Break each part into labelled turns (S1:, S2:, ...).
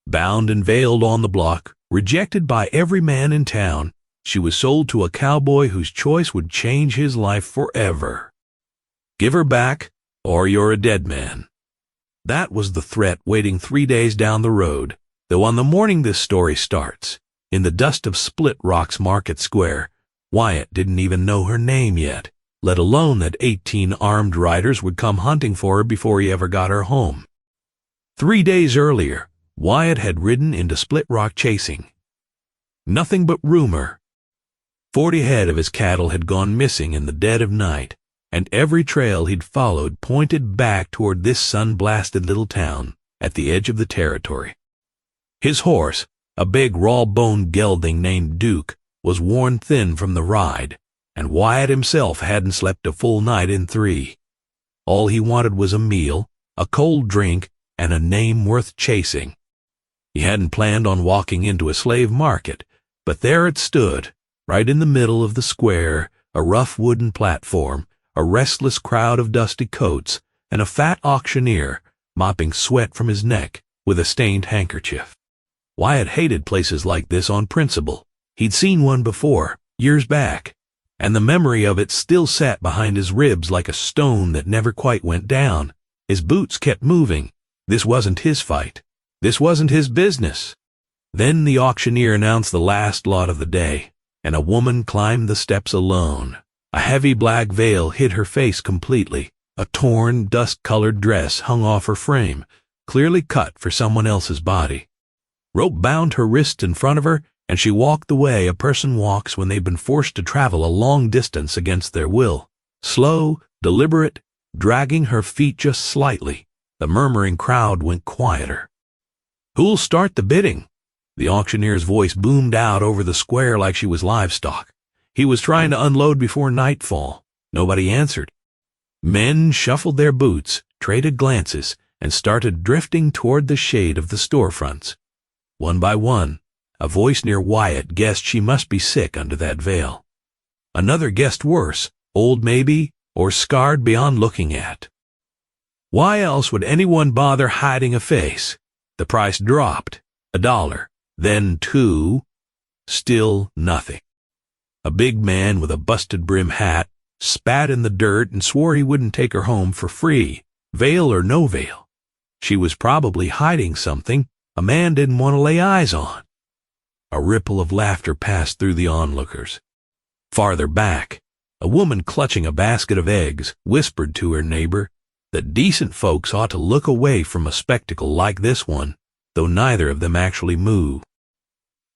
S1: Bound and veiled on the block, rejected by every man in town, she was sold to a cowboy whose choice would change his life forever. Give her back, or you're a dead man. That was the threat waiting 3 days down the road, though on the morning this story starts, in the dust of Split Rock's Market Square, Wyatt didn't even know her name yet, let alone that 18 armed riders would come hunting for her before he ever got her home. 3 days earlier, Wyatt had ridden into Split Rock chasing. Nothing but rumor. 40 head of his cattle had gone missing in the dead of night, and every trail he'd followed pointed back toward this sun-blasted little town at the edge of the territory. His horse, a big raw-boned gelding named Duke, was worn thin from the ride, and Wyatt himself hadn't slept a full night in 3. All he wanted was a meal, a cold drink, and a name worth chasing. He hadn't planned on walking into a slave market, but there it stood, right in the middle of the square, a rough wooden platform, a restless crowd of dusty coats, and a fat auctioneer mopping sweat from his neck with a stained handkerchief. Wyatt hated places like this on principle. He'd seen one before, years back, and the memory of it still sat behind his ribs like a stone that never quite went down. His boots kept moving. This wasn't his fight. This wasn't his business. Then the auctioneer announced the last lot of the day, and a woman climbed the steps alone. A heavy black veil hid her face completely. A torn, dust-colored dress hung off her frame, clearly cut for someone else's body. Rope bound her wrists in front of her, and she walked the way a person walks when they've been forced to travel a long distance against their will. Slow, deliberate, dragging her feet just slightly. The murmuring crowd went quieter. "Who'll start the bidding?" The auctioneer's voice boomed out over the square like she was livestock. He was trying to unload before nightfall. Nobody answered. Men shuffled their boots, traded glances, and started drifting toward the shade of the storefronts. One by one, a voice near Wyatt guessed she must be sick under that veil. Another guessed worse, old maybe, or scarred beyond looking at. Why else would anyone bother hiding a face? The price dropped. $1, then $2, still nothing. A big man with a busted brim hat spat in the dirt and swore he wouldn't take her home for free, veil or no veil. She was probably hiding something a man didn't want to lay eyes on. A ripple of laughter passed through the onlookers. Farther back, a woman clutching a basket of eggs whispered to her neighbor that decent folks ought to look away from a spectacle like this one, though neither of them actually moved.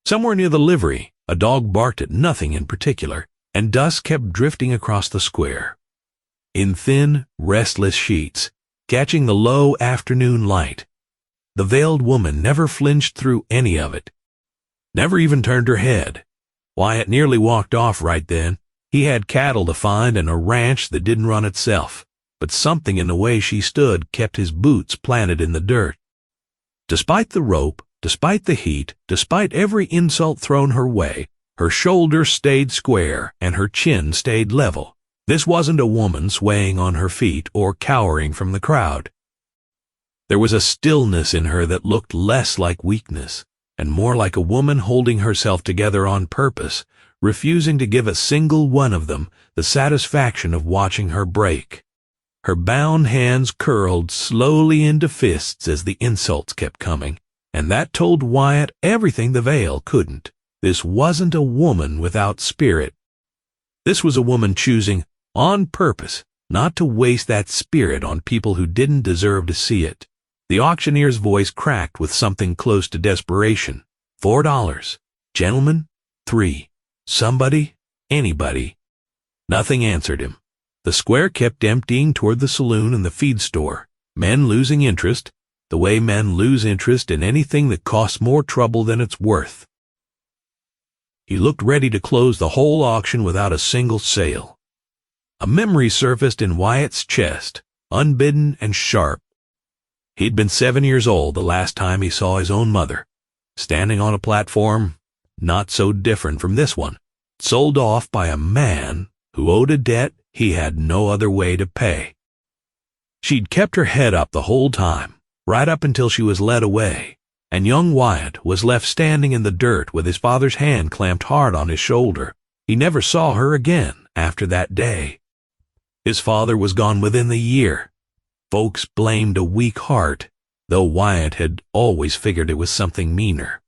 S1: Somewhere near the livery, a dog barked at nothing in particular, and dust kept drifting across the square. In thin, restless sheets, catching the low afternoon light, the veiled woman never flinched through any of it, never even turned her head. Wyatt nearly walked off right then. He had cattle to find and a ranch that didn't run itself, but something in the way she stood kept his boots planted in the dirt. Despite the rope, despite the heat, despite every insult thrown her way, her shoulders stayed square and her chin stayed level. This wasn't a woman swaying on her feet or cowering from the crowd. There was a stillness in her that looked less like weakness and more like a woman holding herself together on purpose, refusing to give a single one of them the satisfaction of watching her break. Her bound hands curled slowly into fists as the insults kept coming, and that told Wyatt everything the veil couldn't. This wasn't a woman without spirit. This was a woman choosing, on purpose, not to waste that spirit on people who didn't deserve to see it. The auctioneer's voice cracked with something close to desperation. $4. Gentlemen, 3. Somebody, anybody. Nothing answered him. The square kept emptying toward the saloon and the feed store, men losing interest, the way men lose interest in anything that costs more trouble than it's worth. He looked ready to close the whole auction without a single sale. A memory surfaced in Wyatt's chest, unbidden and sharp. He'd been 7 years old the last time he saw his own mother, standing on a platform not so different from this one, sold off by a man who owed a debt he had no other way to pay. She'd kept her head up the whole time, right up until she was led away, and young Wyatt was left standing in the dirt with his father's hand clamped hard on his shoulder. He never saw her again after that day. His father was gone within the year. Folks blamed a weak heart, though Wyatt had always figured it was something meaner.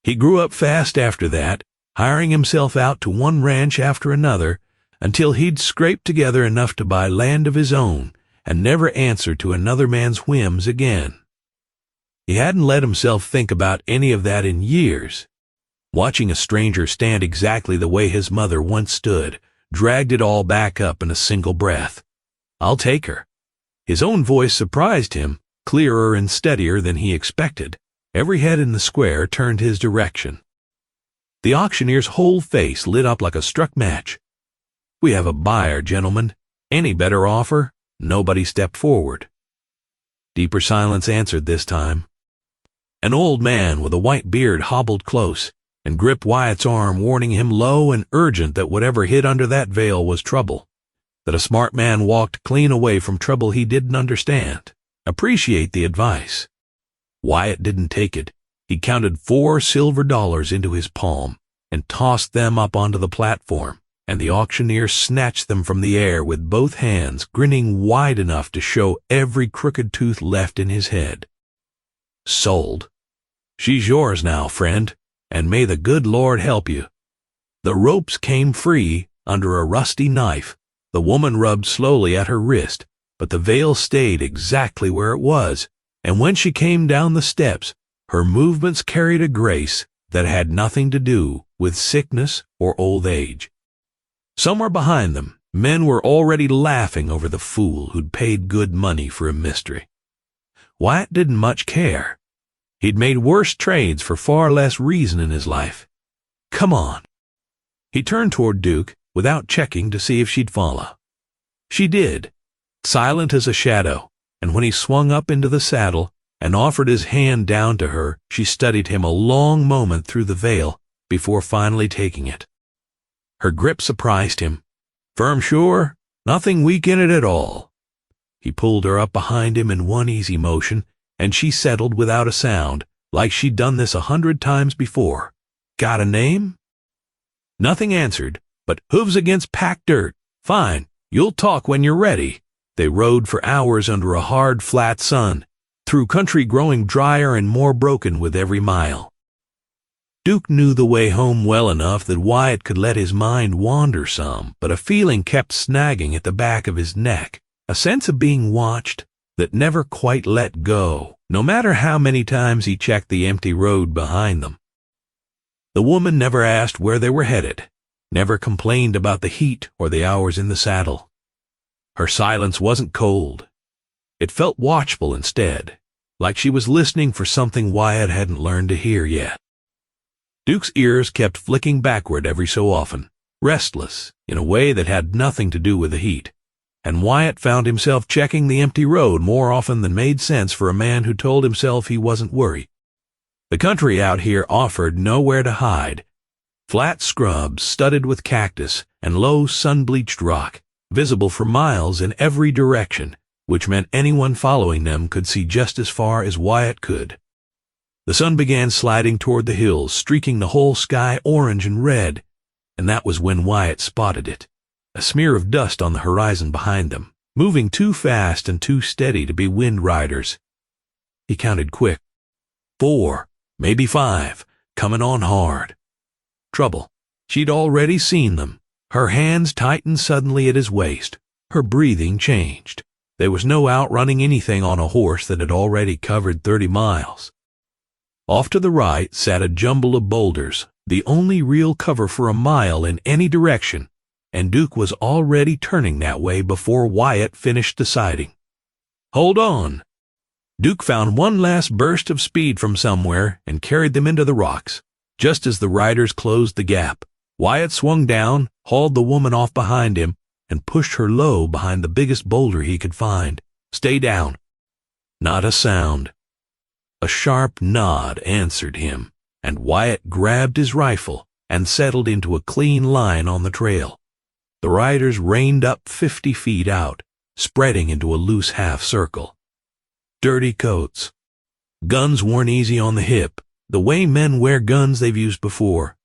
S1: He grew up fast after that, hiring himself out to one ranch after another, until he'd scraped together enough to buy land of his own and never answer to another man's whims again. He hadn't let himself think about any of that in years. Watching a stranger stand exactly the way his mother once stood dragged it all back up in a single breath. "I'll take her." His own voice surprised him, clearer and steadier than he expected. Every head in the square turned his direction. The auctioneer's whole face lit up like a struck match. "We have a buyer, gentlemen. Any better offer?" Nobody stepped forward. Deeper silence answered this time. An old man with a white beard hobbled close and gripped Wyatt's arm, warning him low and urgent that whatever hid under that veil was trouble, that a smart man walked clean away from trouble he didn't understand. Appreciate the advice. Wyatt didn't take it. He counted 4 silver dollars into his palm and tossed them up onto the platform, and the auctioneer snatched them from the air with both hands, grinning wide enough to show every crooked tooth left in his head. "Sold. She's yours now, friend, and may the good Lord help you." The ropes came free under a rusty knife. The woman rubbed slowly at her wrist, but the veil stayed exactly where it was, and when she came down the steps, her movements carried a grace that had nothing to do with sickness or old age. Somewhere behind them, men were already laughing over the fool who'd paid good money for a mystery. Wyatt didn't much care. He'd made worse trades for far less reason in his life. "Come on." He turned toward Duke without checking to see if she'd follow. She did, silent as a shadow, and when he swung up into the saddle and offered his hand down to her, she studied him a long moment through the veil before finally taking it. Her grip surprised him. Firm sure, nothing weak in it at all. He pulled her up behind him in one easy motion, and she settled without a sound, like she'd done this 100 times before. "Got a name?" Nothing answered, but hooves against packed dirt. "Fine, you'll talk when you're ready." They rode for hours under a hard, flat sun, through country growing drier and more broken with every mile. Duke knew the way home well enough that Wyatt could let his mind wander some, but a feeling kept snagging at the back of his neck, a sense of being watched that never quite let go, no matter how many times he checked the empty road behind them. The woman never asked where they were headed, never complained about the heat or the hours in the saddle. Her silence wasn't cold. It felt watchful instead, like she was listening for something Wyatt hadn't learned to hear yet. Duke's ears kept flicking backward every so often, restless in a way that had nothing to do with the heat, and Wyatt found himself checking the empty road more often than made sense for a man who told himself he wasn't worried. The country out here offered nowhere to hide. Flat scrubs studded with cactus and low sun-bleached rock, visible for miles in every direction, which meant anyone following them could see just as far as Wyatt could. The sun began sliding toward the hills, streaking the whole sky orange and red, and that was when Wyatt spotted it, a smear of dust on the horizon behind them, moving too fast and too steady to be wind riders. He counted quick. 4, maybe 5, coming on hard. Trouble. She'd already seen them. Her hands tightened suddenly at his waist. Her breathing changed. There was no outrunning anything on a horse that had already covered 30 miles. Off to the right sat a jumble of boulders, the only real cover for a mile in any direction, and Duke was already turning that way before Wyatt finished deciding. "Hold on." Duke found one last burst of speed from somewhere and carried them into the rocks. Just as the riders closed the gap, Wyatt swung down, hauled the woman off behind him, and pushed her low behind the biggest boulder he could find. "Stay down." Not a sound. A sharp nod answered him, and Wyatt grabbed his rifle and settled into a clean line on the trail. The riders reined up 50 feet out, spreading into a loose half circle. Dirty coats. Guns worn easy on the hip, the way men wear guns they've used before.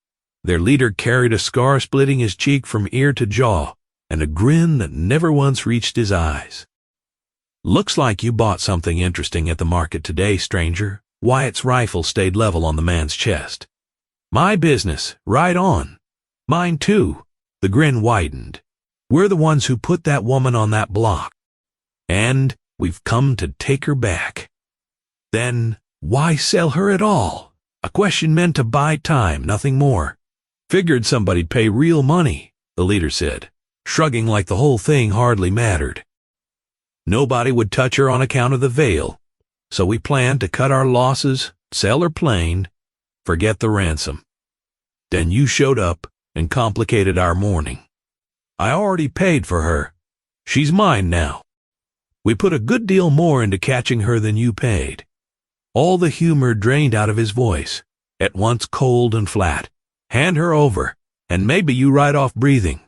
S1: Their leader carried a scar splitting his cheek from ear to jaw, and a grin that never once reached his eyes. "Looks like you bought something interesting at the market today, stranger." Wyatt's rifle stayed level on the man's chest. "My business, right on." "Mine too." The grin widened. "We're the ones who put that woman on that block. And we've come to take her back." "Then why sell her at all?" A question meant to buy time, nothing more. "Figured somebody'd pay real money," the leader said, shrugging like the whole thing hardly mattered. "Nobody would touch her on account of the veil, so we planned to cut our losses, sell her plain, forget the ransom. Then you showed up and complicated our mourning. I already paid for her. She's mine now. We put a good deal more into catching her than you paid." All the humor drained out of his voice, at once cold and flat. "Hand her over, and maybe you right off breathing."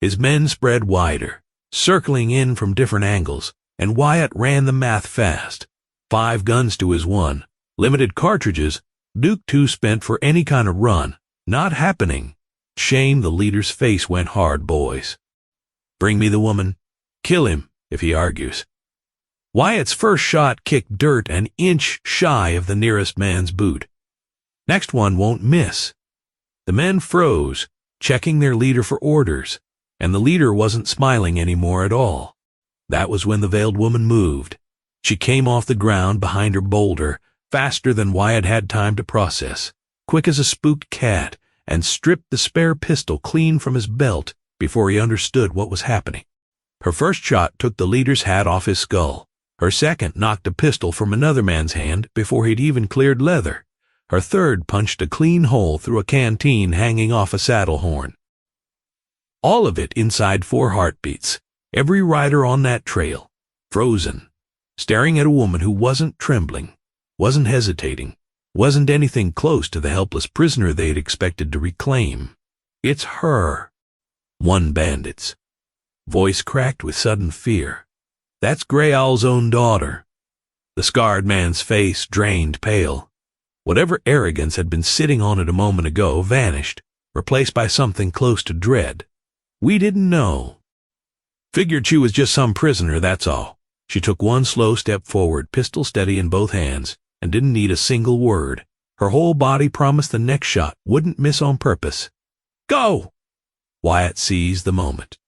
S1: His men spread wider, circling in from different angles, and Wyatt ran the math fast. 5 guns to his 1, limited cartridges, Duke too spent for any kind of run. Not happening. Shame the leader's face went hard, boys. "Bring me the woman. Kill him if he argues." Wyatt's first shot kicked dirt an inch shy of the nearest man's boot. Next one won't miss. The men froze, checking their leader for orders, and the leader wasn't smiling anymore at all. That was when the veiled woman moved. She came off the ground behind her boulder, faster than Wyatt had time to process, quick as a spooked cat, and stripped the spare pistol clean from his belt before he understood what was happening. Her first shot took the leader's hat off his skull. Her second knocked a pistol from another man's hand before he'd even cleared leather. Her third punched a clean hole through a canteen hanging off a saddle horn. All of it inside 4 heartbeats. Every rider on that trail, frozen, staring at a woman who wasn't trembling, wasn't hesitating, wasn't anything close to the helpless prisoner they'd expected to reclaim. "It's her." One bandit's voice cracked with sudden fear. "That's Gray Owl's own daughter." The scarred man's face drained pale. Whatever arrogance had been sitting on it a moment ago vanished, replaced by something close to dread. "We didn't know. Figured she was just some prisoner, that's all." She took one slow step forward, pistol steady in both hands, and didn't need a single word. Her whole body promised the next shot wouldn't miss on purpose. "Go!" Wyatt seized the moment.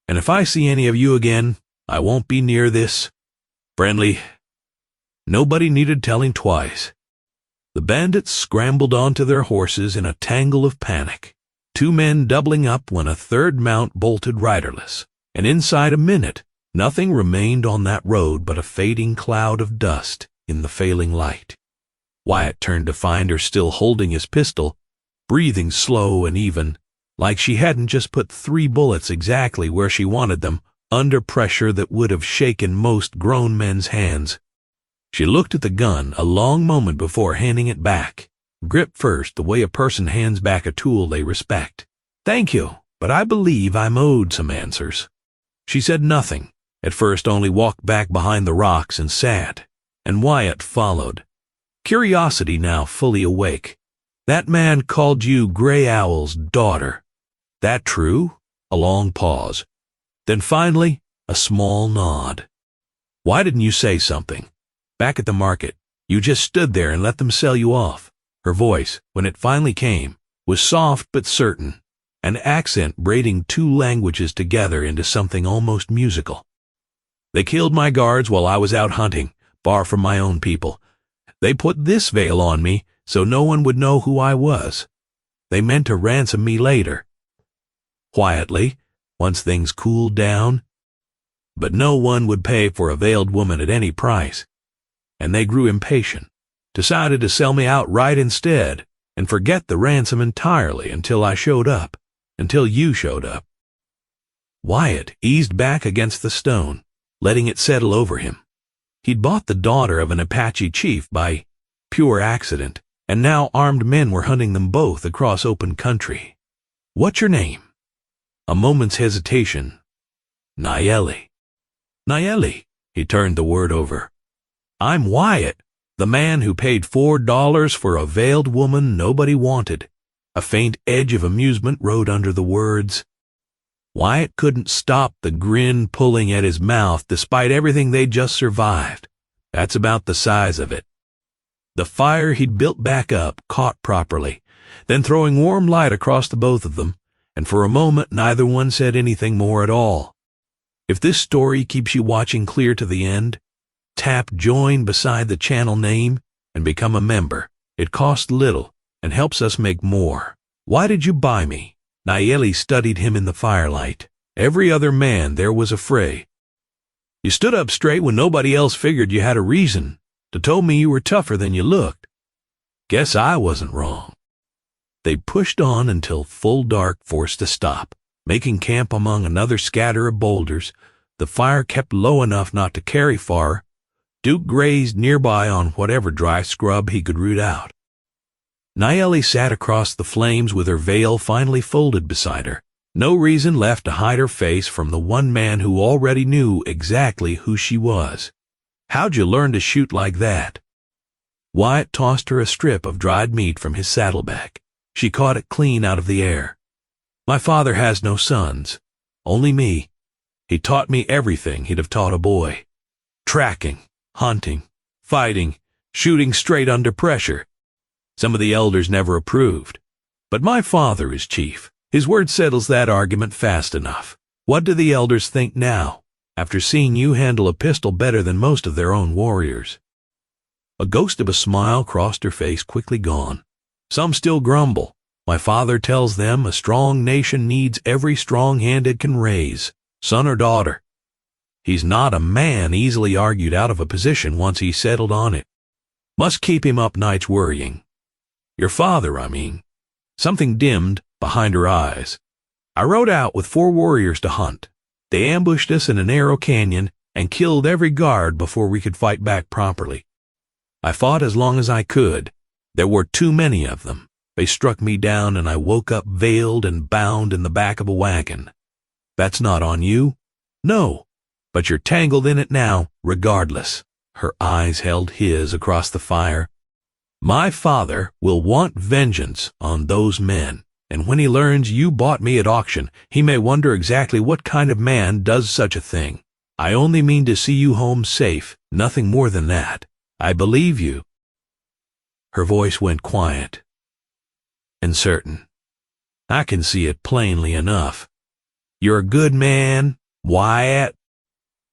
S1: "And if I see any of you again, I won't be near this. Friendly." Nobody needed telling twice. The bandits scrambled onto their horses in a tangle of panic, 2 men doubling up when a third mount bolted riderless, and inside a minute, nothing remained on that road but a fading cloud of dust in the failing light. Wyatt turned to find her still holding his pistol, breathing slow and even, like she hadn't just put 3 bullets exactly where she wanted them, under pressure that would have shaken most grown men's hands. She looked at the gun a long moment before handing it back, grip first the way a person hands back a tool they respect. "Thank you, but I believe I'm owed some answers." She said nothing, at first only walked back behind the rocks and sat, and Wyatt followed. Curiosity now fully awake. "That man called you Gray Owl's daughter. That true?" A long pause. Then finally, a small nod. "Why didn't you say something? Back at the market, you just stood there and let them sell you off." Her voice, when it finally came, was soft but certain, an accent braiding 2 languages together into something almost musical. "They killed my guards while I was out hunting, far from my own people. They put this veil on me so no one would know who I was. They meant to ransom me later." Quietly, once things cooled down. "But no one would pay for a veiled woman at any price. And they grew impatient, decided to sell me outright instead, and forget the ransom entirely until I showed up, until you showed up." Wyatt eased back against the stone, letting it settle over him. He'd bought the daughter of an Apache chief by pure accident, and now armed men were hunting them both across open country. "What's your name?" A moment's hesitation. "Nayeli." "Nayeli." He turned the word over. "I'm Wyatt. The man who paid $4 for a veiled woman nobody wanted. A faint edge of amusement rode under the words. Wyatt couldn't stop the grin pulling at his mouth despite everything they'd just survived. That's about the size of it. The fire he'd built back up caught properly, then throwing warm light across the both of them, and for a moment neither one said anything more at all. If this story keeps you watching clear to the end, tap join beside the channel name and become a member. It costs little and helps us make more. Why did you buy me? Nayeli studied him in the firelight. Every other man there was afraid. You stood up straight when nobody else figured you had a reason. To told me you were tougher than you looked. Guess I wasn't wrong. They pushed on until full dark forced a stop. Making camp among another scatter of boulders, the fire kept low enough not to carry far. Duke grazed nearby on whatever dry scrub he could root out. Nayeli sat across the flames with her veil finally folded beside her. No reason left to hide her face from the one man who already knew exactly who she was. How'd you learn to shoot like that? Wyatt tossed her a strip of dried meat from his saddlebag. She caught it clean out of the air. My father has no sons, only me. He taught me everything he'd have taught a boy. Tracking, hunting, fighting, shooting straight under pressure. Some of the elders never approved. But my father is chief. His word settles that argument fast enough. What do the elders think now, after seeing you handle a pistol better than most of their own warriors? A ghost of a smile crossed her face, quickly gone. Some still grumble. My father tells them a strong nation needs every strong hand it can raise, son or daughter. He's not a man easily argued out of a position once he's settled on it. Must keep him up nights worrying. Your father, I mean. Something dimmed behind her eyes. I rode out with 4 warriors to hunt. They ambushed us in a narrow canyon and killed every guard before we could fight back properly. I fought as long as I could. There were too many of them. They struck me down and I woke up veiled and bound in the back of a wagon. That's not on you? No, but you're tangled in it now, regardless. Her eyes held his across the fire. My father will want vengeance on those men, and when he learns you bought me at auction, he may wonder exactly what kind of man does such a thing. I only mean to see you home safe, nothing more than that. I believe you. Her voice went quiet and certain. I can see it plainly enough. You're a good man, Wyatt.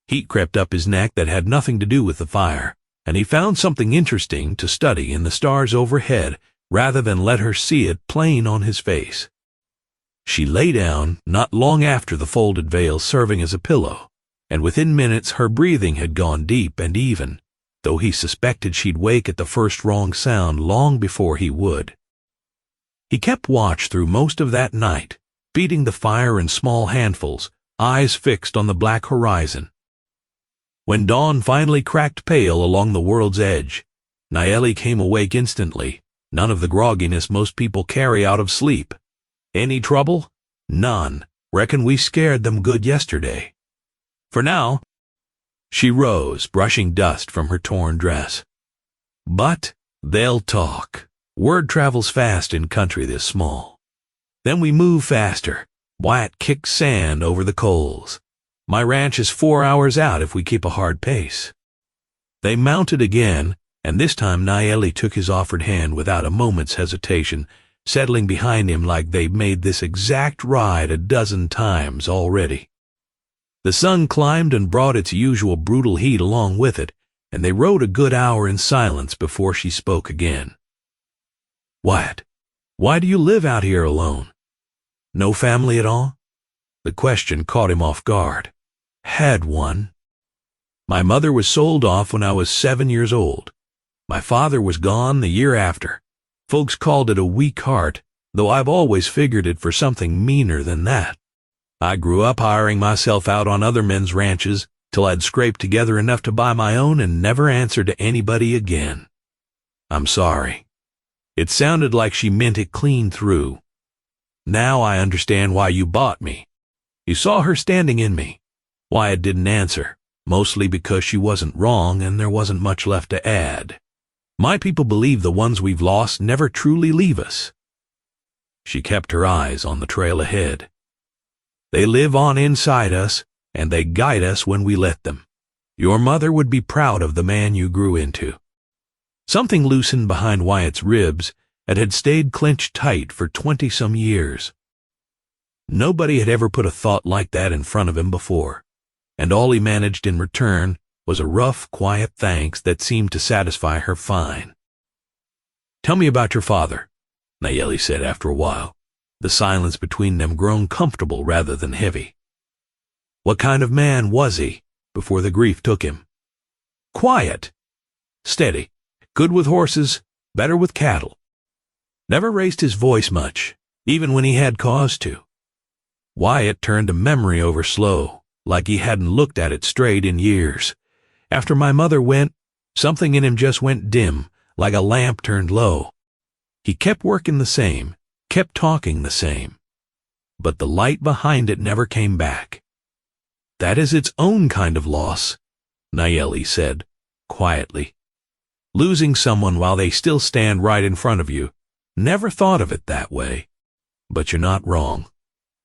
S1: Heat crept up his neck that had nothing to do with the fire, and he found something interesting to study in the stars overhead rather than let her see it plain on his face. She lay down not long after the folded veil serving as a pillow, and within minutes her breathing had gone deep and even, though he suspected she'd wake at the first wrong sound long before he would. He kept watch through most of that night, feeding the fire in small handfuls, eyes fixed on the black horizon. When dawn finally cracked pale along the world's edge, Nayeli came awake instantly, none of the grogginess most people carry out of sleep. Any trouble? None. Reckon we scared them good yesterday. For now. She rose, brushing dust from her torn dress. But they'll talk. Word travels fast in country this small. Then we move faster. Wyatt kicks sand over the coals. My ranch is 4 hours out if we keep a hard pace. They mounted again, and this time Nayeli took his offered hand without a moment's hesitation, settling behind him like they'd made this exact ride a dozen times already. The sun climbed and brought its usual brutal heat along with it, and they rode a good hour in silence before she spoke again. Wyatt, why do you live out here alone? No family at all? The question caught him off guard. Had one. My mother was sold off when I was 7 years old. My father was gone the year after. Folks called it a weak heart, though I've always figured it for something meaner than that. I grew up hiring myself out on other men's ranches till I'd scraped together enough to buy my own and never answered to anybody again. I'm sorry. It sounded like she meant it clean through. Now I understand why you bought me. You saw her standing in me. Wyatt didn't answer, mostly because she wasn't wrong and there wasn't much left to add. My people believe the ones we've lost never truly leave us. She kept her eyes on the trail ahead. They live on inside us, and they guide us when we let them. Your mother would be proud of the man you grew into. Something loosened behind Wyatt's ribs and had stayed clenched tight for 20-some years. Nobody had ever put a thought like that in front of him before, and all he managed in return was a rough, quiet thanks that seemed to satisfy her fine. "Tell me about your father," Nayeli said after a while, the silence between them grown comfortable rather than heavy. "What kind of man was he before the grief took him?" "Quiet. Steady. Good with horses, better with cattle. Never raised his voice much, even when he had cause to." Wyatt turned a memory over slow, like he hadn't looked at it straight in years. "After my mother went, something in him just went dim, like a lamp turned low. He kept working the same, kept talking the same, but the light behind it never came back." "That is its own kind of loss," Nayeli said, quietly. "Losing someone while they still stand right in front of you. Never thought of it that way. But you're not wrong."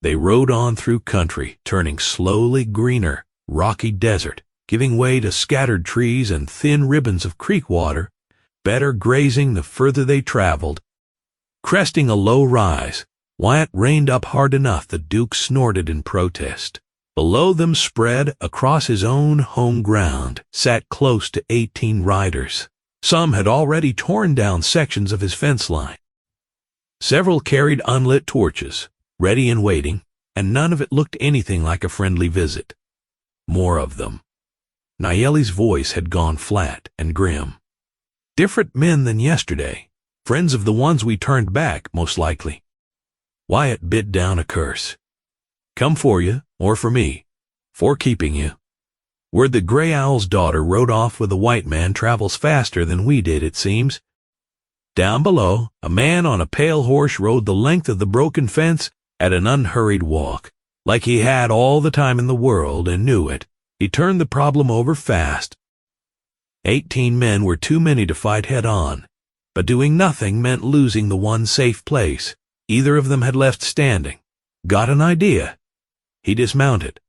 S1: They rode on through country, turning slowly greener, rocky desert, giving way to scattered trees and thin ribbons of creek water, better grazing the further they traveled. Cresting a low rise, Wyatt reined up hard enough the Duke snorted in protest. Below them spread, across his own home ground, sat close to 18 riders. Some had already torn down sections of his fence line. Several carried unlit torches, ready and waiting, and none of it looked anything like a friendly visit. More of them. Nayeli's voice had gone flat and grim. "Different men than yesterday. Friends of the ones we turned back, most likely." Wyatt bit down a curse. "Come for you, or for me. For keeping you. Word the Gray Owl's daughter rode off with a white man travels faster than we did, it seems. Down below, a man on a pale horse rode the length of the broken fence at an unhurried walk, like he had all the time in the world and knew it. He turned the problem over fast. 18 men were too many to fight head-on, but doing nothing meant losing the one safe place either of them had left standing. Got an idea. He dismounted.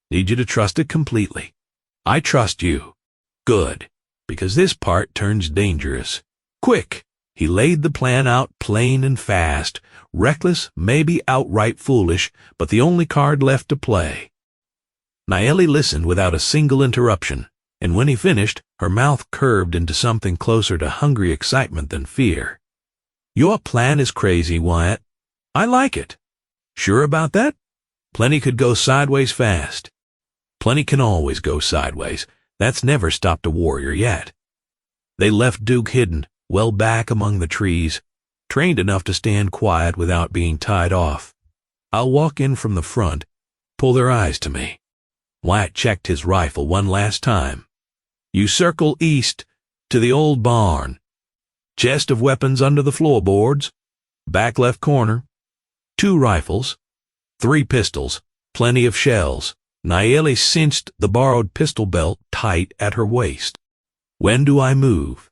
S1: Need you to trust it completely. I trust you. Good, because this part turns dangerous. Quick. He laid the plan out plain and fast, reckless, maybe outright foolish, but the only card left to play. Nayeli listened without a single interruption, and when he finished, her mouth curved into something closer to hungry excitement than fear. "Your plan is crazy, Wyatt. I like it. Sure about that? Plenty could go sideways fast. Plenty can always go sideways. That's never stopped a warrior yet." They left Duke hidden, well back among the trees, trained enough to stand quiet without being tied off. "I'll walk in from the front. Pull their eyes to me." Wyatt checked his rifle one last time. "You circle east to the old barn. Chest of weapons under the floorboards. Back left corner. 2 rifles. 3 pistols. Plenty of shells." Nayeli cinched the borrowed pistol belt tight at her waist. "When do I move?"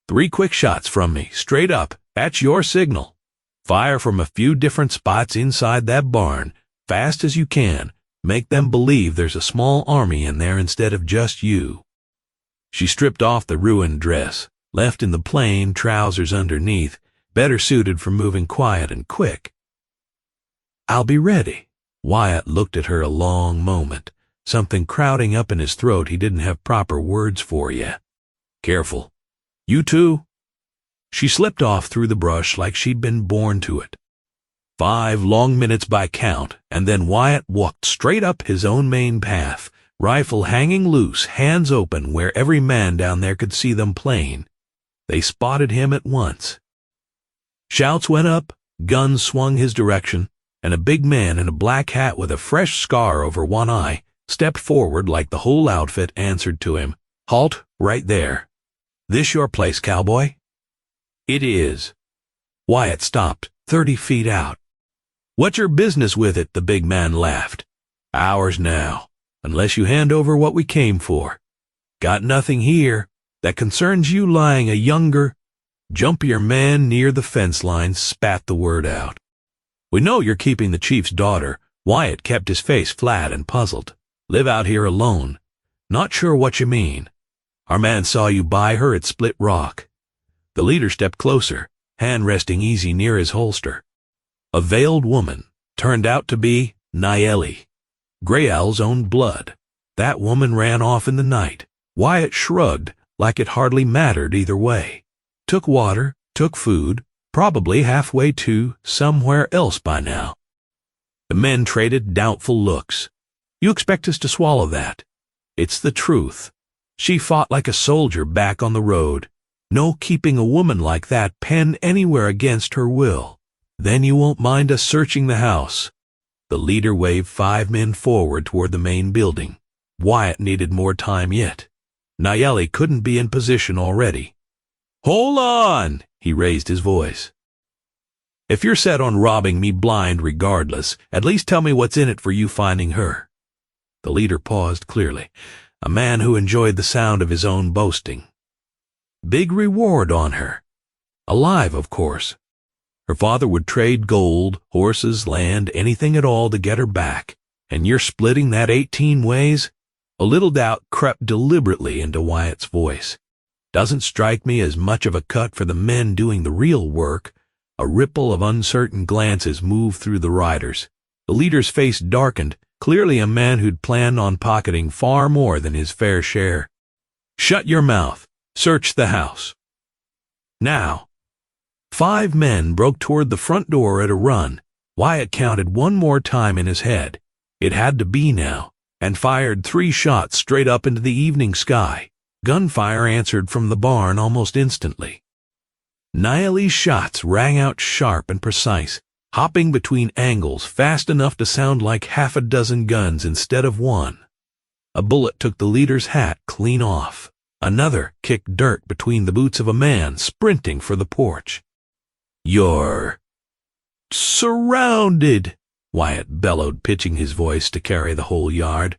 S1: 3 quick shots from me, straight up. That's your signal. Fire from a few different spots inside that barn, fast as you can. Make them believe there's a small army in there instead of just you." She stripped off the ruined dress, left in the plain trousers underneath, better suited for moving quiet and quick. "I'll be ready." Wyatt looked at her a long moment, something crowding up in his throat he didn't have proper words for yet. "Careful. You too." She slipped off through the brush like she'd been born to it. 5 long minutes by count, and then Wyatt walked straight up his own main path, rifle hanging loose, hands open where every man down there could see them plain. They spotted him at once. Shouts went up, guns swung his direction, and a big man in a black hat with a fresh scar over one eye stepped forward like the whole outfit answered to him. "Halt, right there. This your place, cowboy?" "It is." Wyatt stopped, 30 feet out. "What's your business with it?" the big man laughed. "Ours now, unless you hand over what we came for. Got nothing here, that concerns you lying a younger, jumpier man near the fence line spat the word out. We know you're keeping the chief's daughter. Wyatt kept his face flat and puzzled. Live out here alone. Not sure what you mean. Our man saw you buy her at Split Rock. The leader stepped closer, hand resting easy near his holster. A veiled woman turned out to be Nayeli, Grey Owl's own blood. That woman ran off in the night. Wyatt shrugged, like it hardly mattered either way. Took water, took food, probably halfway to somewhere else by now. The men traded doubtful looks. You expect us to swallow that? It's the truth. She fought like a soldier back on the road. No keeping a woman like that penned anywhere against her will. Then you won't mind us searching the house. The leader waved 5 men forward toward the main building. Wyatt needed more time yet. Nayeli couldn't be in position already. Hold on! He raised his voice. If you're set on robbing me blind regardless, at least tell me what's in it for you finding her. The leader paused clearly, a man who enjoyed the sound of his own boasting. Big reward on her. Alive, of course. Her father would trade gold, horses, land, anything at all to get her back. And you're splitting that 18 ways? A little doubt crept deliberately into Wyatt's voice. Doesn't strike me as much of a cut for the men doing the real work. A ripple of uncertain glances moved through the riders. The leader's face darkened, clearly a man who'd planned on pocketing far more than his fair share. Shut your mouth. Search the house. Now. 5 men broke toward the front door at a run. Wyatt counted one more time in his head. It had to be now, and fired 3 shots straight up into the evening sky. Gunfire answered from the barn almost instantly. Nayeli's shots rang out sharp and precise, hopping between angles fast enough to sound like half a dozen guns instead of one. A bullet took the leader's hat clean off. Another kicked dirt between the boots of a man sprinting for the porch. You're surrounded, Wyatt bellowed, pitching his voice to carry the whole yard.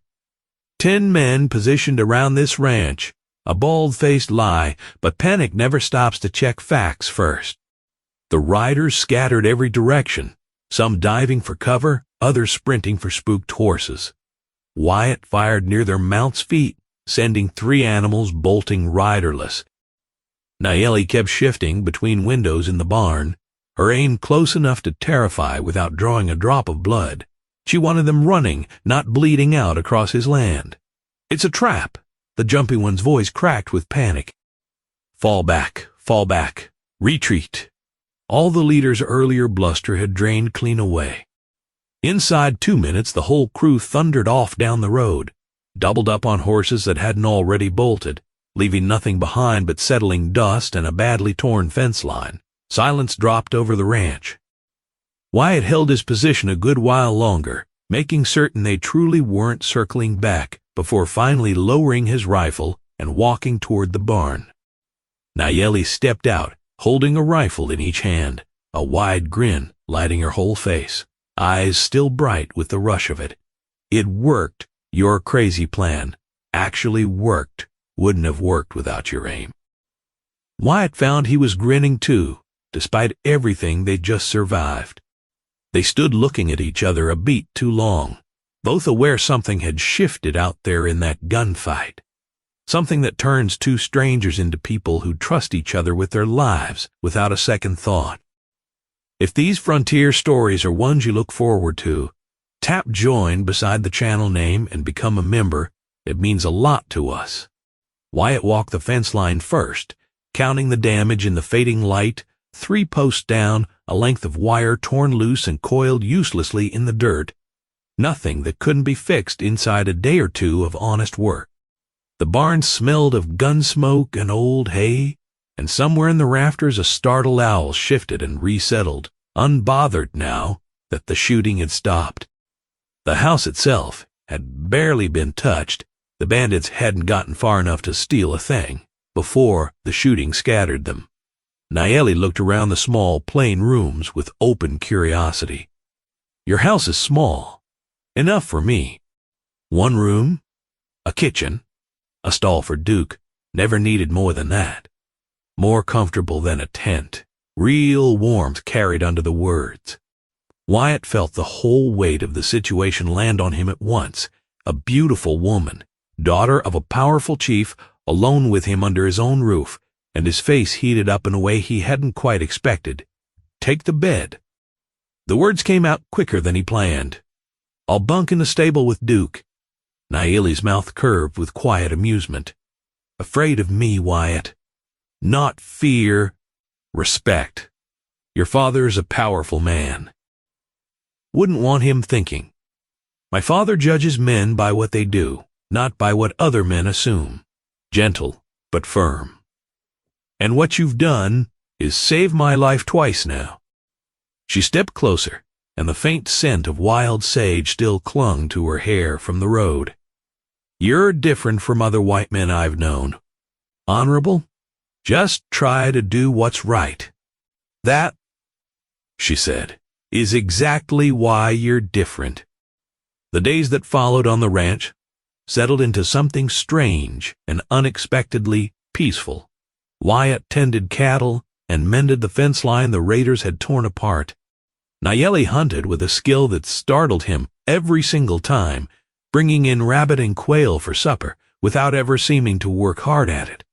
S1: 10 men positioned around this ranch. A bald-faced lie, but panic never stops to check facts first. The riders scattered every direction, some diving for cover, others sprinting for spooked horses. Wyatt fired near their mounts' feet, sending 3 animals bolting riderless. Nayeli kept shifting between windows in the barn, her aim close enough to terrify without drawing a drop of blood. She wanted them running, not bleeding out across his land. It's a trap. The jumpy one's voice cracked with panic. Fall back, retreat. All the leader's earlier bluster had drained clean away. Inside 2 minutes, the whole crew thundered off down the road, doubled up on horses that hadn't already bolted, leaving nothing behind but settling dust and a badly torn fence line. Silence dropped over the ranch. Wyatt held his position a good while longer, making certain they truly weren't circling back, before finally lowering his rifle and walking toward the barn. Nayeli stepped out, holding a rifle in each hand, a wide grin lighting her whole face, eyes still bright with the rush of it. It worked. Your crazy plan actually worked. Wouldn't have worked without your aim. Wyatt found he was grinning too, despite everything they'd just survived. They stood looking at each other a beat too long, both aware something had shifted out there in that gunfight. Something that turns 2 strangers into people who trust each other with their lives without a second thought. If these frontier stories are ones you look forward to, tap join beside the channel name and become a member. It means a lot to us. Wyatt walked the fence line first, counting the damage in the fading light, 3 posts down, a length of wire torn loose and coiled uselessly in the dirt. Nothing that couldn't be fixed inside a day or 2 of honest work. The barn smelled of gun smoke and old hay, and somewhere in the rafters a startled owl shifted and resettled, unbothered now that the shooting had stopped. The house itself had barely been touched. The bandits hadn't gotten far enough to steal a thing before the shooting scattered them. Nayeli looked around the small, plain rooms with open curiosity. Your house is small. Enough for me. 1 room, a kitchen, a stall for Duke, Never needed more than that. More comfortable than a tent. Real warmth carried under the words. Wyatt felt the whole weight of the situation land on him at once. A beautiful woman, daughter of a powerful chief, alone with him under his own roof, and his face heated up in a way he hadn't quite expected. Take the bed. The words came out quicker than he planned. I'll bunk in the stable with Duke. Nayeli's mouth curved with quiet amusement. Afraid of me, Wyatt. Not fear, respect. Your father's a powerful man. Wouldn't want him thinking. My father judges men by what they do, not by what other men assume. Gentle, but firm. And what you've done is save my life twice now. She stepped closer, and the faint scent of wild sage still clung to her hair from the road. You're different from other white men I've known. Honorable? Just try to do what's right. That, she said, is exactly why you're different. The days that followed on the ranch settled into something strange and unexpectedly peaceful. Wyatt tended cattle and mended the fence line the raiders had torn apart. Nayeli hunted with a skill that startled him every single time, bringing in rabbit and quail for supper without ever seeming to work hard at it.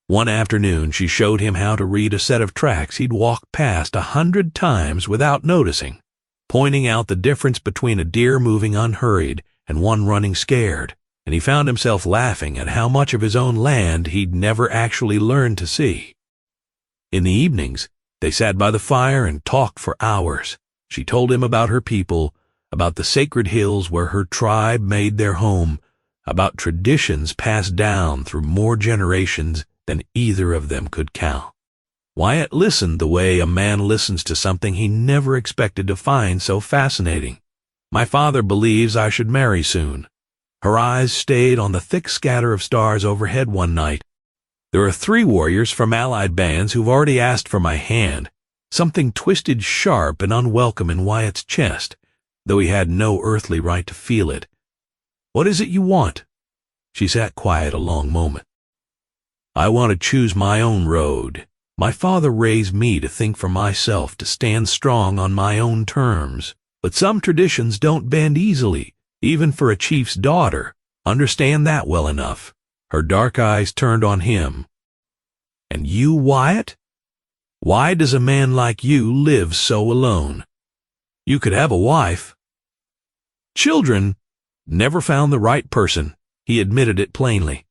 S1: One afternoon she showed him how to read a set of tracks he'd walked past 100 times without noticing, pointing out the difference between a deer moving unhurried and one running scared, and he found himself laughing at how much of his own land he'd never actually learned to see. In the evenings, they sat by the fire and talked for hours. She told him about her people, about the sacred hills where her tribe made their home, about traditions passed down through more generations than either of them could count. Wyatt listened the way a man listens to something he never expected to find so fascinating. My father believes I should marry soon. Her eyes stayed on the thick scatter of stars overhead one night. There are 3 warriors from allied bands who've already asked for my hand. Something twisted sharp and unwelcome in Wyatt's chest, though he had no earthly right to feel it. What is it you want? She sat quiet a long moment. I want to choose my own road. My father raised me to think for myself, to stand strong on my own terms. But some traditions don't bend easily, even for a chief's daughter. Understand that well enough. Her dark eyes turned on him. And you, Wyatt? Why does a man like you live so alone? You could have a wife. Children. Never found the right person. He admitted it plainly.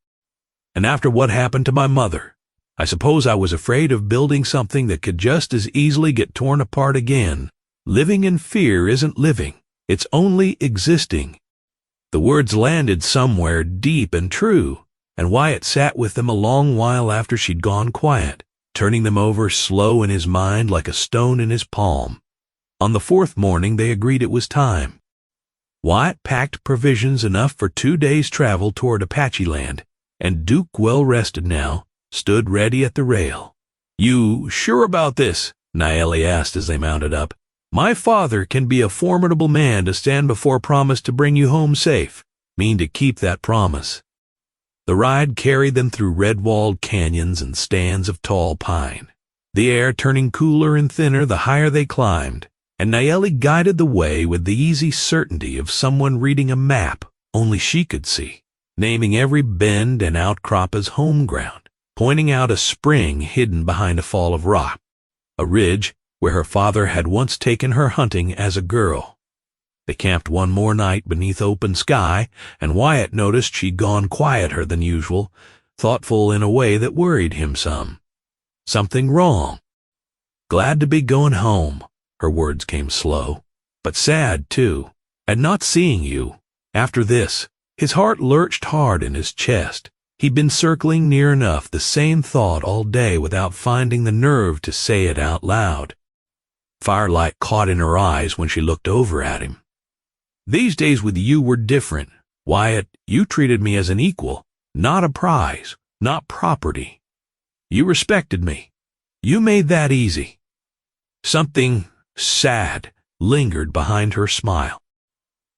S1: And after what happened to my mother, I suppose I was afraid of building something that could just as easily get torn apart again. Living in fear isn't living. It's only existing. The words landed somewhere deep and true, and Wyatt sat with them a long while after she'd gone quiet, turning them over slow in his mind like a stone in his palm. On the 4th morning they agreed it was time. Wyatt packed provisions enough for 2 days' travel toward Apache land, and Duke, well rested now, stood ready at the rail. You sure about this? Nayeli asked as they mounted up. My father can be a formidable man to stand before promise to bring you home safe. Mean to keep that promise. The ride carried them through red-walled canyons and stands of tall pine, the air turning cooler and thinner the higher they climbed, and Nayeli guided the way with the easy certainty of someone reading a map only she could see, naming every bend and outcrop as home ground, pointing out a spring hidden behind a fall of rock, a ridge where her father had once taken her hunting as a girl. They camped one more night beneath open sky, and Wyatt noticed she'd gone quieter than usual, thoughtful in a way that worried him some. Something wrong. Glad to be going home, her words came slow, but sad too, at not seeing you. After this, his heart lurched hard in his chest. He'd been circling near enough the same thought all day without finding the nerve to say it out loud. Firelight caught in her eyes when she looked over at him. These days with you were different. Wyatt, you treated me as an equal, not a prize, not property. You respected me. You made that easy. Something sad lingered behind her smile.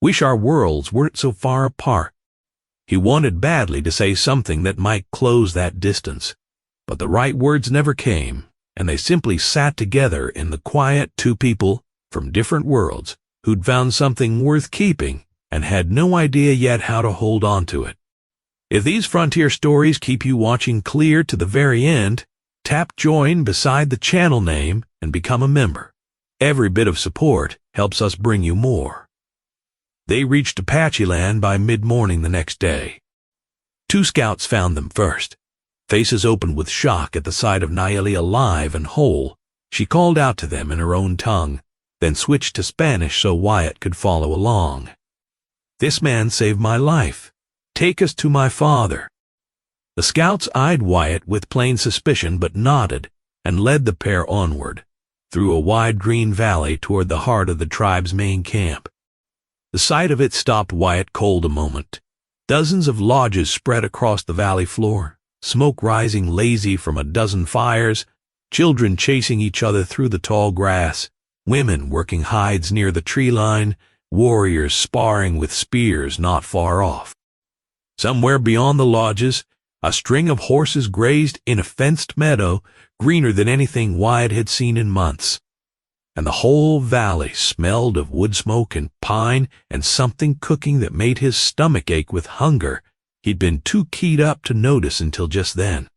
S1: Wish our worlds weren't so far apart. He wanted badly to say something that might close that distance, but the right words never came, and they simply sat together in the quiet, two people from different worlds who'd found something worth keeping and had no idea yet how to hold on to it. If these frontier stories keep you watching clear to the very end, tap join beside the channel name and become a member. Every bit of support helps us bring you more. They reached Apache land by mid-morning the next day. 2 scouts found them first. Faces opened with shock at the sight of Nayeli alive and whole. She called out to them in her own tongue, then switched to Spanish so Wyatt could follow along. "This man saved my life. Take us to my father." The scouts eyed Wyatt with plain suspicion but nodded and led the pair onward, through a wide green valley toward the heart of the tribe's main camp. The sight of it stopped Wyatt cold a moment. Dozens of lodges spread across the valley floor, smoke rising lazy from a dozen fires, children chasing each other through the tall grass, women working hides near the tree line, warriors sparring with spears not far off. Somewhere beyond the lodges, a string of horses grazed in a fenced meadow greener than anything Wyatt had seen in months. And the whole valley smelled of wood smoke and pine and something cooking that made his stomach ache with hunger he'd been too keyed up to notice until just then.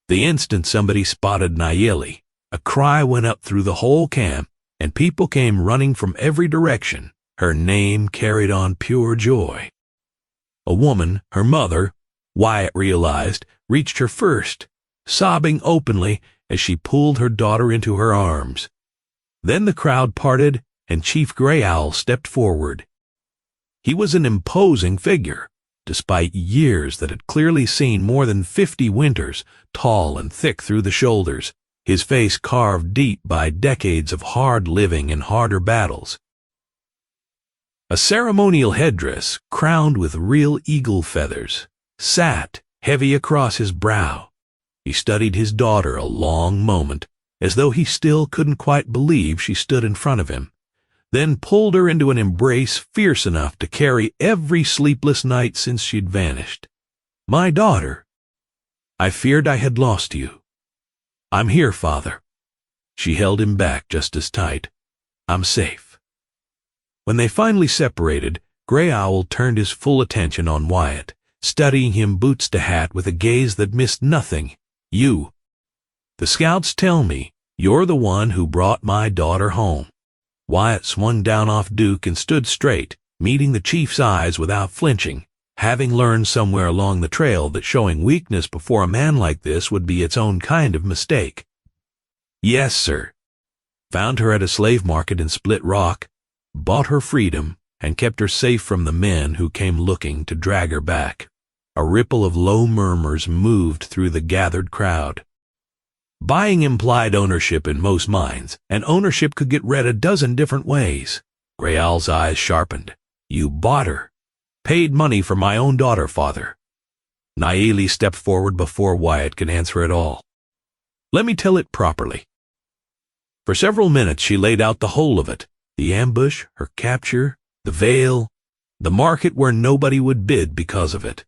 S1: The instant somebody spotted Nayeli, a cry went up through the whole camp, and people came running from every direction. Her name carried on pure joy. A woman, her mother, Wyatt realized, reached her first, sobbing openly as she pulled her daughter into her arms. Then the crowd parted, and Chief Gray Owl stepped forward. He was an imposing figure, despite years that had clearly seen more than 50 winters, tall and thick through the shoulders, his face carved deep by decades of hard living and harder battles. A ceremonial headdress, crowned with real eagle feathers, sat heavy across his brow. He studied his daughter a long moment, as though he still couldn't quite believe she stood in front of him, then pulled her into an embrace fierce enough to carry every sleepless night since she'd vanished. "My daughter, I feared I had lost you. I'm here, Father." She held him back just as tight. "I'm safe." When they finally separated, Gray Owl turned his full attention on Wyatt, studying him boots to hat with a gaze that missed nothing. "You. The scouts tell me you're the one who brought my daughter home." Wyatt swung down off Duke and stood straight, meeting the chief's eyes without flinching, having learned somewhere along the trail that showing weakness before a man like this would be its own kind of mistake. "Yes, sir. Found her at a slave market in Split Rock, bought her freedom, and kept her safe from the men who came looking to drag her back." A ripple of low murmurs moved through the gathered crowd. Buying implied ownership in most minds, and ownership could get read a dozen different ways. Gray Owl's eyes sharpened. "You bought her. Paid money for my own daughter, Father." Nayeli stepped forward before Wyatt could answer at all. "Let me tell it properly." For several minutes she laid out the whole of it, the ambush, her capture, the veil, the market where nobody would bid because of it,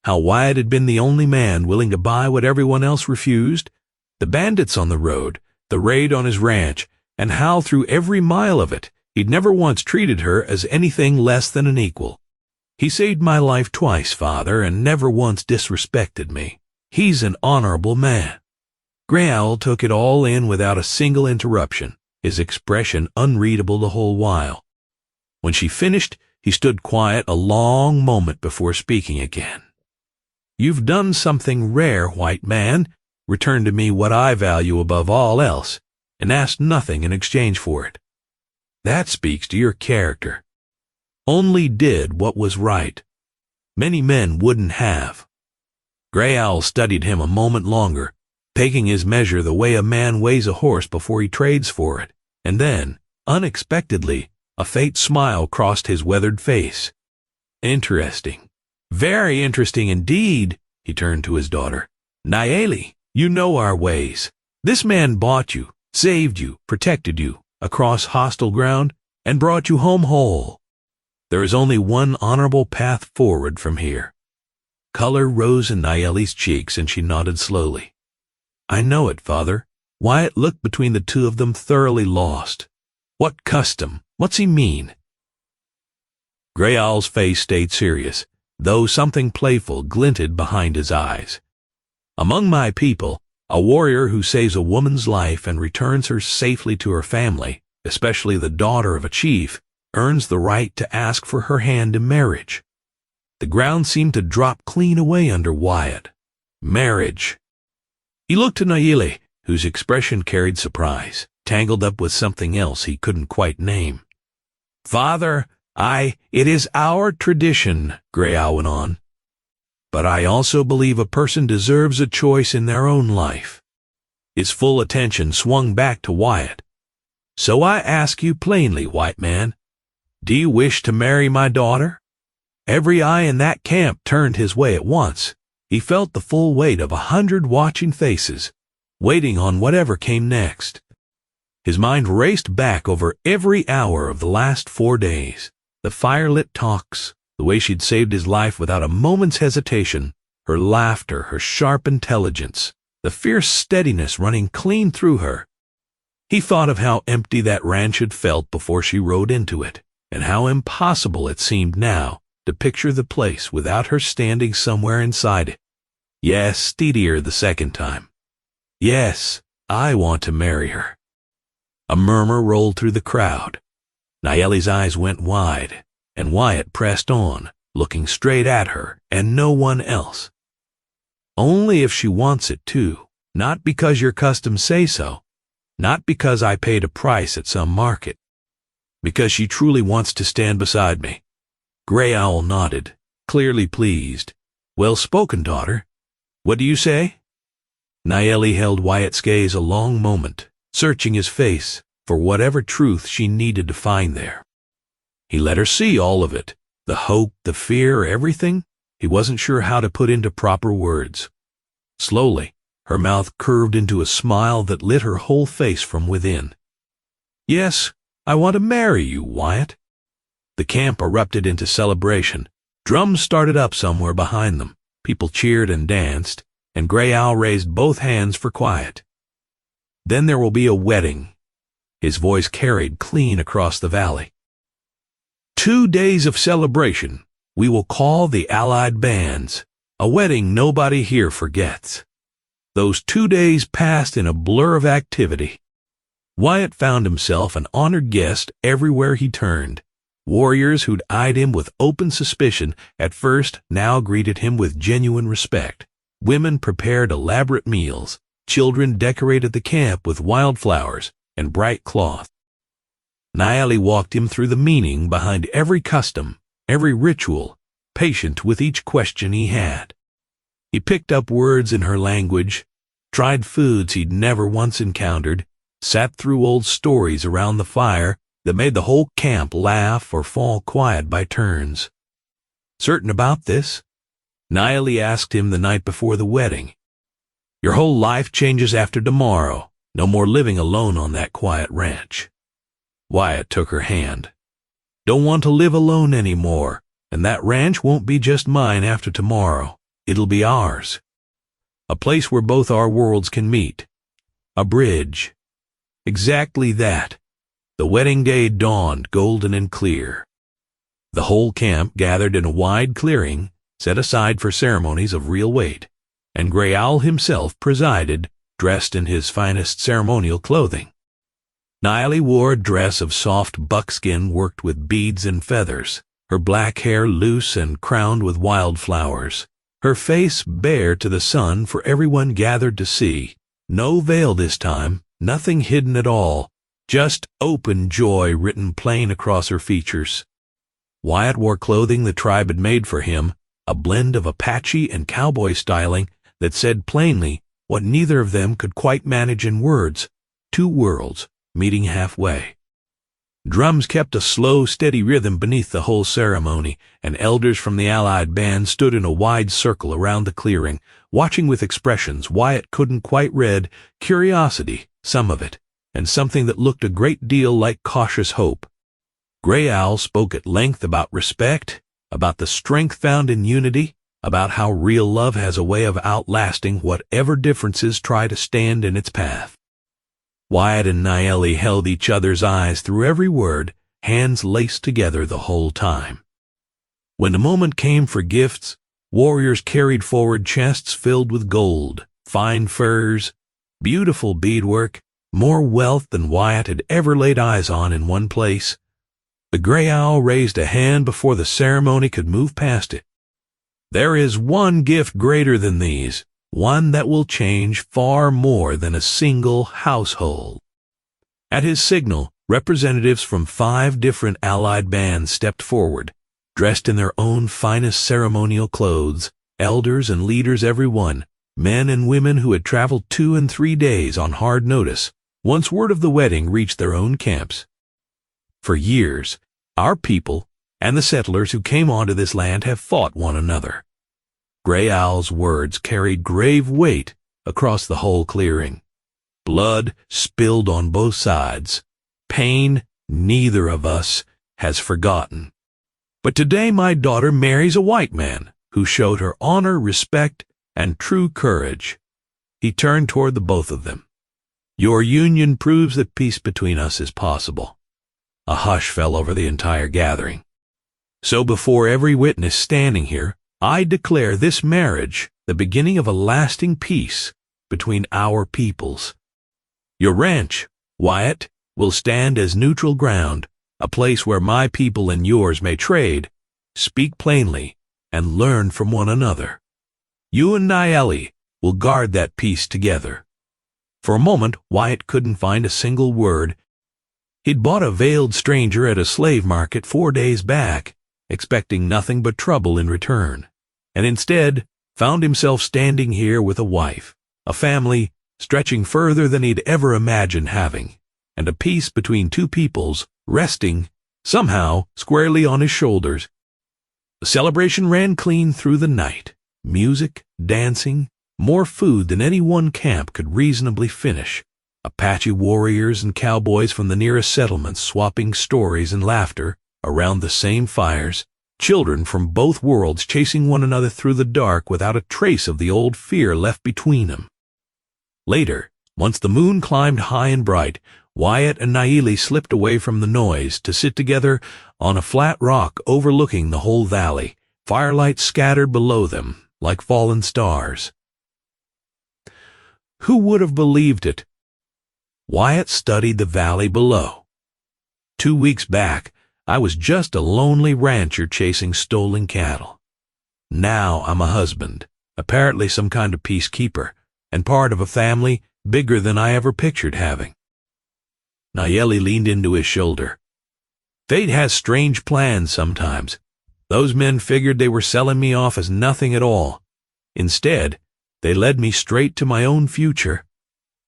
S1: how Wyatt had been the only man willing to buy what everyone else refused, the bandits on the road, the raid on his ranch, and how through every mile of it he'd never once treated her as anything less than an equal. "He saved my life twice, Father, and never once disrespected me. He's an honorable man." Gray Owl took it all in without a single interruption, his expression unreadable the whole while. When she finished, he stood quiet a long moment before speaking again. "You've done something rare, white man, returned to me what I value above all else, and asked nothing in exchange for it. That speaks to your character. Only did what was right. Many men wouldn't have." Gray Owl studied him a moment longer, taking his measure the way a man weighs a horse before he trades for it, and then, unexpectedly, a faint smile crossed his weathered face. "Interesting. Very interesting indeed." He turned to his daughter. "Nayeli, you know our ways. This man bought you, saved you, protected you, across hostile ground, and brought you home whole. There is only one honorable path forward from here. Color rose in Nayeli's cheeks, and she nodded slowly. "I know it, Father." Wyatt looked between the two of them, thoroughly lost. "What custom? What's he mean?" Gray Owl's face stayed serious, though something playful glinted behind his eyes. "Among my people, a warrior who saves a woman's life and returns her safely to her family, especially the daughter of a chief, earns the right to ask for her hand in marriage." The ground seemed to drop clean away under Wyatt. Marriage. He looked to Nayeli, whose expression carried surprise, tangled up with something else he couldn't quite name. "Father, it is our tradition," Gray Owl went on. "But I also believe a person deserves a choice in their own life." His full attention swung back to Wyatt. "So I ask you plainly, white man, do you wish to marry my daughter?" Every eye in that camp turned his way at once. He felt the full weight of 100 watching faces, waiting on whatever came next. His mind raced back over every hour of the last 4 days. The firelit talks, the way she'd saved his life without a moment's hesitation, her laughter, her sharp intelligence, the fierce steadiness running clean through her. He thought of how empty that ranch had felt before she rode into it, and how impossible it seemed now to picture the place without her standing somewhere inside it. Yes, steadier the second time. "Yes, I want to marry her." A murmur rolled through the crowd. Nayeli's eyes went wide, and Wyatt pressed on, looking straight at her and no one else. "Only if she wants it too, not because your customs say so, not because I paid a price at some market, because she truly wants to stand beside me." Gray Owl nodded, clearly pleased. "Well spoken, daughter. What do you say?" Nayeli held Wyatt's gaze a long moment, searching his face for whatever truth she needed to find there. He let her see all of it, the hope, the fear, everything he wasn't sure how to put into proper words. Slowly, her mouth curved into a smile that lit her whole face from within. "Yes, I want to marry you, Wyatt." The camp erupted into celebration. Drums started up somewhere behind them. People cheered and danced, and Gray Owl raised both hands for quiet. "Then there will be a wedding." His voice carried clean across the valley. 2 days of celebration we will call the Allied Bands, a wedding nobody here forgets. Those 2 days passed in a blur of activity. Wyatt found himself an honored guest everywhere he turned. Warriors who'd eyed him with open suspicion at first now greeted him with genuine respect. Women prepared elaborate meals. Children decorated the camp with wildflowers and bright cloth. Nayeli walked him through the meaning behind every custom, every ritual, patient with each question he had. He picked up words in her language, tried foods he'd never once encountered, sat through old stories around the fire that made the whole camp laugh or fall quiet by turns. "Certain about this?" Nayeli asked him the night before the wedding. "Your whole life changes after tomorrow. No more living alone on that quiet ranch." Wyatt took her hand. "Don't want to live alone anymore, and that ranch won't be just mine after tomorrow. It'll be ours. A place where both our worlds can meet. A bridge." Exactly that. The wedding day dawned golden and clear. The whole camp gathered in a wide clearing set aside for ceremonies of real weight, and Gray Owl himself presided, dressed in his finest ceremonial clothing. Nayeli wore a dress of soft buckskin worked with beads and feathers, her black hair loose and crowned with wildflowers, her face bare to the sun for everyone gathered to see. No veil this time, nothing hidden at all. Just open joy written plain across her features. Wyatt wore clothing the tribe had made for him, a blend of Apache and Cowboy styling that said plainly what neither of them could quite manage in words: 2 worlds meeting halfway. Drums kept a slow, steady rhythm beneath the whole ceremony, and elders from the Allied band stood in a wide circle around the clearing, watching with expressions Wyatt couldn't quite read, curiosity, some of it, and something that looked a great deal like cautious hope. Gray Owl spoke at length about respect, about the strength found in unity, about how real love has a way of outlasting whatever differences try to stand in its path. Wyatt and Nayeli held each other's eyes through every word, hands laced together the whole time. When the moment came for gifts, warriors carried forward chests filled with gold, fine furs, beautiful beadwork, more wealth than Wyatt had ever laid eyes on in one place. The gray owl raised a hand before the ceremony could move past it. There is one gift greater than these, one that will change far more than a single household. At his signal, representatives from 5 different allied bands stepped forward, dressed in their own finest ceremonial clothes, elders and leaders every one, men and women who had traveled 2 and 3 days on hard notice, once word of the wedding reached their own camps. For years, our people and the settlers who came onto this land have fought one another. Gray Owl's words carried grave weight across the whole clearing. Blood spilled on both sides. Pain neither of us has forgotten. But today my daughter marries a white man who showed her honor, respect, and true courage. He turned toward the both of them. Your union proves that peace between us is possible. A hush fell over the entire gathering. So before every witness standing here, I declare this marriage the beginning of a lasting peace between our peoples. Your ranch, Wyatt, will stand as neutral ground, a place where my people and yours may trade, speak plainly, and learn from one another. You and Nayeli will guard that peace together. For a moment, Wyatt couldn't find a single word. He'd bought a veiled stranger at a slave market 4 days back, expecting nothing but trouble in return, and instead found himself standing here with a wife, a family stretching further than he'd ever imagined having, and a peace between 2 peoples resting, somehow, squarely on his shoulders. The celebration ran clean through the night. Music, dancing, more food than any one camp could reasonably finish. Apache warriors and cowboys from the nearest settlements swapping stories and laughter around the same fires, children from both worlds chasing one another through the dark without a trace of the old fear left between them. Later, once the moon climbed high and bright, Wyatt and Nayeli slipped away from the noise to sit together on a flat rock overlooking the whole valley, firelight scattered below them like fallen stars. Who would have believed it? Wyatt studied the valley below. 2 weeks back, I was just a lonely rancher chasing stolen cattle. Now I'm a husband, apparently some kind of peacekeeper, and part of a family bigger than I ever pictured having. Nayeli leaned into his shoulder. Fate has strange plans sometimes. Those men figured they were selling me off as nothing at all. Instead, they led me straight to my own future.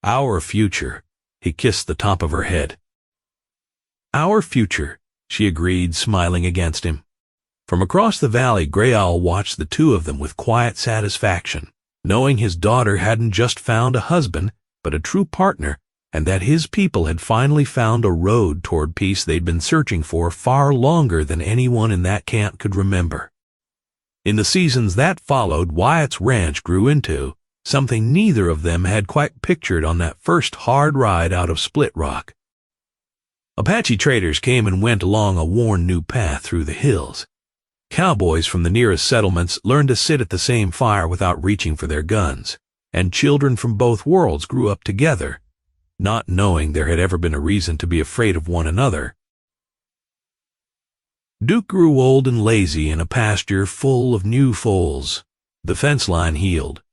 S1: Our future. He kissed the top of her head. Our future, she agreed, smiling against him. From across the valley, Gray Owl watched the 2 of them with quiet satisfaction, knowing his daughter hadn't just found a husband, but a true partner, and that his people had finally found a road toward peace they'd been searching for far longer than anyone in that camp could remember. In the seasons that followed, Wyatt's ranch grew into something neither of them had quite pictured on that first hard ride out of Split Rock. Apache traders came and went along a worn new path through the hills. Cowboys from the nearest settlements learned to sit at the same fire without reaching for their guns, and children from both worlds grew up together, not knowing there had ever been a reason to be afraid of one another. Duke grew old and lazy in a pasture full of new foals. The fence line healed,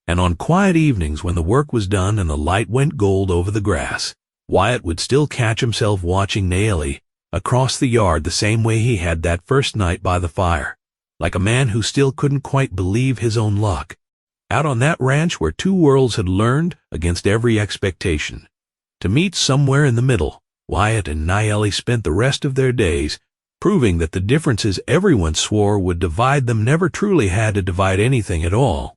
S1: and on quiet evenings when the work was done and the light went gold over the grass, Wyatt would still catch himself watching Nayeli across the yard the same way he had that first night by the fire, like a man who still couldn't quite believe his own luck. Out on that ranch where 2 worlds had learned, against every expectation, to meet somewhere in the middle, Wyatt and Nayeli spent the rest of their days proving that the differences everyone swore would divide them never truly had to divide anything at all.